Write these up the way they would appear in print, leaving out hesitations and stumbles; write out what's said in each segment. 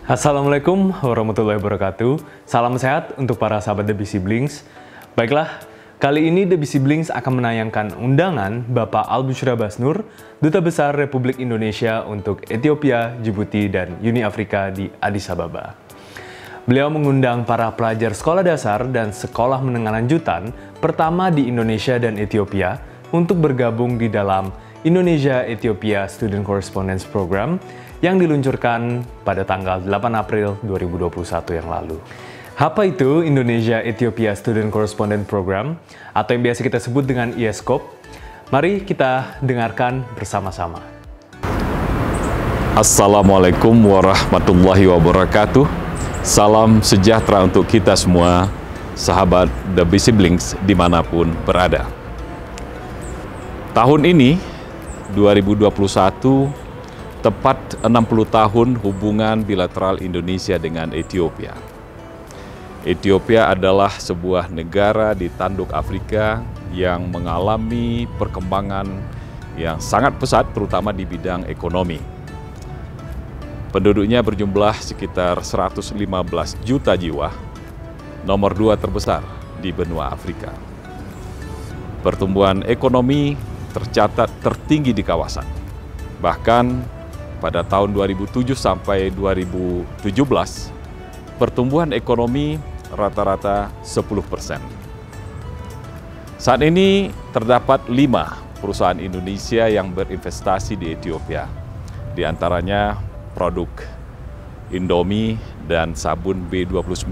Assalamualaikum warahmatullahi wabarakatuh. Salam sehat untuk para sahabat The Busy Blinks. Baiklah, kali ini The Busy Blinks akan menayangkan undangan Bapak Al-Bushra Basnur, Duta Besar Republik Indonesia untuk Ethiopia, Djibouti, dan Uni Afrika di Addis Ababa. Beliau mengundang para pelajar sekolah dasar dan sekolah menengah lanjutan pertama di Indonesia dan Ethiopia untuk bergabung di dalam Indonesia-Ethiopia Student Correspondence Program yang diluncurkan pada tanggal 8 April 2021 yang lalu. Apa itu Indonesia-Ethiopia Student Correspondence Program atau yang biasa kita sebut dengan IESCOP? Mari kita dengarkan bersama-sama. Assalamualaikum warahmatullahi wabarakatuh. Salam sejahtera untuk kita semua, sahabat The Busy Blinks dimanapun berada. Tahun ini, 2021, tepat 60 tahun hubungan bilateral Indonesia dengan Ethiopia. Ethiopia adalah sebuah negara di tanduk Afrika yang mengalami perkembangan yang sangat pesat, terutama di bidang ekonomi. Penduduknya berjumlah sekitar 115 juta jiwa, nomor 2 terbesar di benua Afrika. Pertumbuhan ekonomi tercatat tertinggi di kawasan. Bahkan pada tahun 2007 sampai 2017, pertumbuhan ekonomi rata-rata 10%. Saat ini terdapat 5 perusahaan Indonesia yang berinvestasi di Ethiopia, di antaranya produk Indomie dan sabun B29.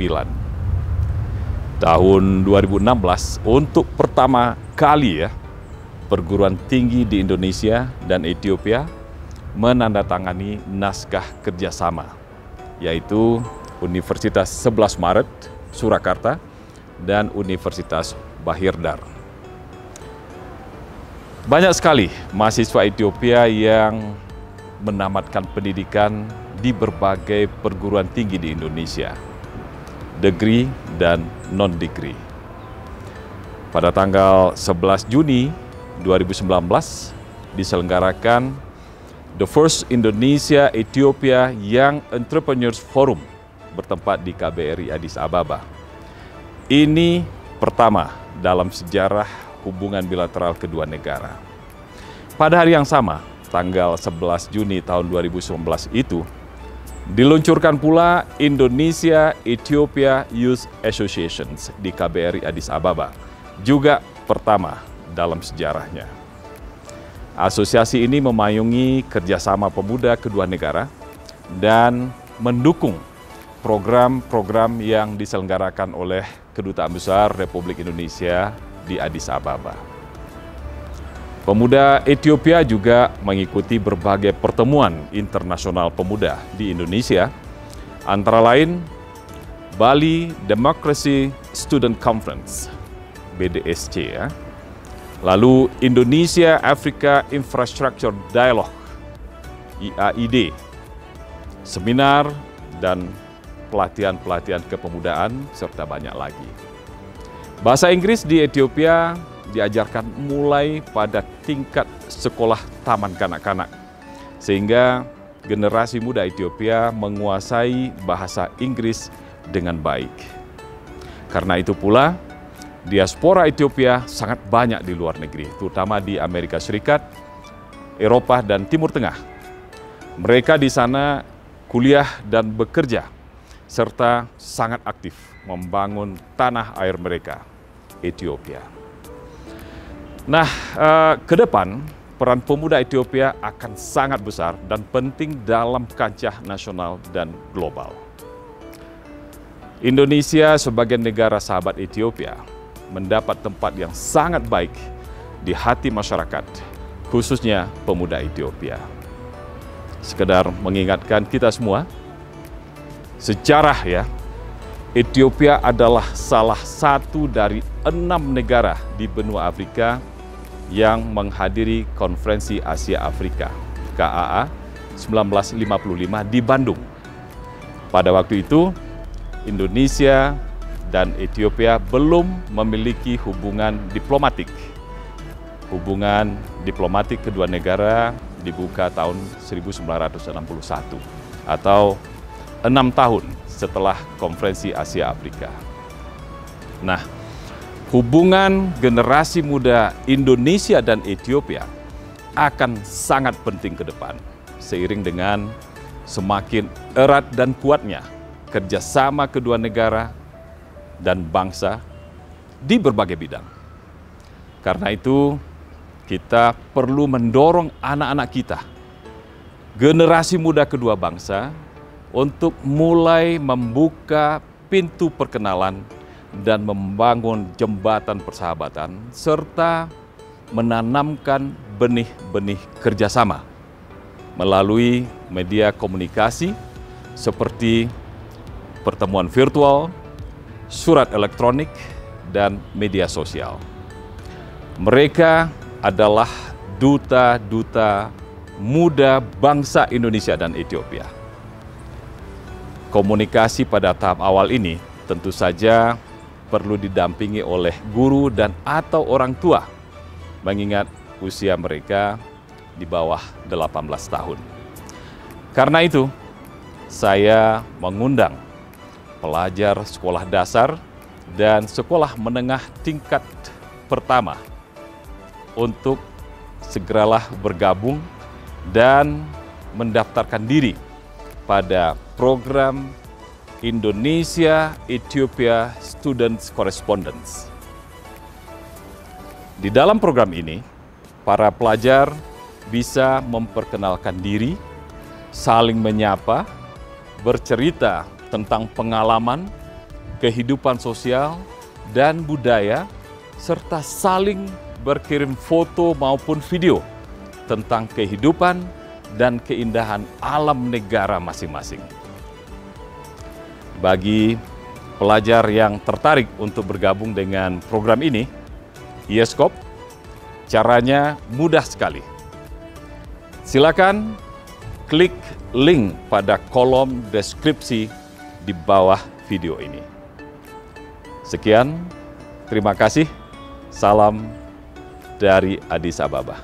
Tahun 2016, untuk pertama kali perguruan tinggi di Indonesia dan Ethiopia menandatangani naskah kerjasama, yaitu Universitas 11 Maret, Surakarta, dan Universitas Bahirdar. Banyak sekali mahasiswa Ethiopia yang menamatkan pendidikan di berbagai perguruan tinggi di Indonesia, degree dan non-degree. Pada tanggal 11 Juni 2019 diselenggarakan The First Indonesia-Ethiopia Young Entrepreneurs Forum bertempat di KBRI Addis Ababa. Ini pertama dalam sejarah hubungan bilateral kedua negara. Pada hari yang sama, tanggal 11 Juni tahun 2019 itu, diluncurkan pula Indonesia-Ethiopia Youth Associations di KBRI Addis Ababa, juga pertama dalam sejarahnya. Asosiasi ini memayungi kerjasama pemuda kedua negara dan mendukung program-program yang diselenggarakan oleh Kedutaan Besar Republik Indonesia di Addis Ababa. Pemuda Ethiopia juga mengikuti berbagai pertemuan internasional pemuda di Indonesia, antara lain Bali Democracy Student Conference, BDSC lalu Indonesia Africa Infrastructure Dialogue, IAID, seminar dan pelatihan-pelatihan kepemudaan, serta banyak lagi. Bahasa Inggris di Ethiopia diajarkan mulai pada tingkat sekolah taman kanak-kanak, sehingga generasi muda Ethiopia menguasai bahasa Inggris dengan baik. Karena itu pula, diaspora Ethiopia sangat banyak di luar negeri, terutama di Amerika Serikat, Eropa, dan Timur Tengah. Mereka di sana kuliah dan bekerja, serta sangat aktif membangun tanah air mereka, Ethiopia. Nah, ke depan, peran pemuda Ethiopia akan sangat besar dan penting dalam kancah nasional dan global. Indonesia sebagai negara sahabat Ethiopia mendapat tempat yang sangat baik di hati masyarakat, khususnya pemuda Ethiopia. Sekedar mengingatkan kita semua, sejarah Ethiopia adalah salah satu dari 6 negara di benua Afrika yang menghadiri Konferensi Asia Afrika, KAA 1955 di Bandung. Pada waktu itu, Indonesia dan Ethiopia belum memiliki hubungan diplomatik. Hubungan diplomatik kedua negara dibuka tahun 1961 atau 6 tahun setelah Konferensi Asia Afrika. Nah, hubungan generasi muda Indonesia dan Ethiopia akan sangat penting ke depan, seiring dengan semakin erat dan kuatnya kerjasama kedua negara dan bangsa di berbagai bidang. Karena itu, kita perlu mendorong anak-anak kita, generasi muda kedua bangsa, untuk mulai membuka pintu perkenalan dan membangun jembatan persahabatan, serta menanamkan benih-benih kerjasama melalui media komunikasi seperti pertemuan virtual, surat elektronik, dan media sosial. Mereka adalah duta-duta muda bangsa Indonesia dan Ethiopia. Komunikasi pada tahap awal ini tentu saja perlu didampingi oleh guru dan atau orang tua, mengingat usia mereka di bawah 18 tahun. Karena itu, saya mengundang pelajar sekolah dasar dan sekolah menengah tingkat pertama untuk segeralah bergabung dan mendaftarkan diri pada program Indonesia-Ethiopia Students Correspondence. Di dalam program ini, para pelajar bisa memperkenalkan diri, saling menyapa, bercerita tentang pengalaman, kehidupan sosial, dan budaya, serta saling berkirim foto maupun video tentang kehidupan dan keindahan alam negara masing-masing. Bagi pelajar yang tertarik untuk bergabung dengan program ini, IESCOP, caranya mudah sekali. Silakan klik link pada kolom deskripsi di bawah video ini. Sekian, terima kasih. Salam dari Addis Ababa.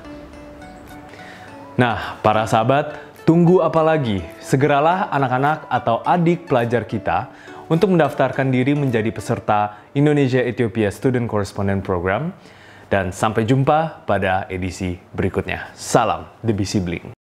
Nah, para sahabat, tunggu apa lagi? Segeralah anak-anak atau adik pelajar kita untuk mendaftarkan diri menjadi peserta Indonesia-Ethiopia Student Correspondent Program. Dan sampai jumpa pada edisi berikutnya. Salam The BC Bling.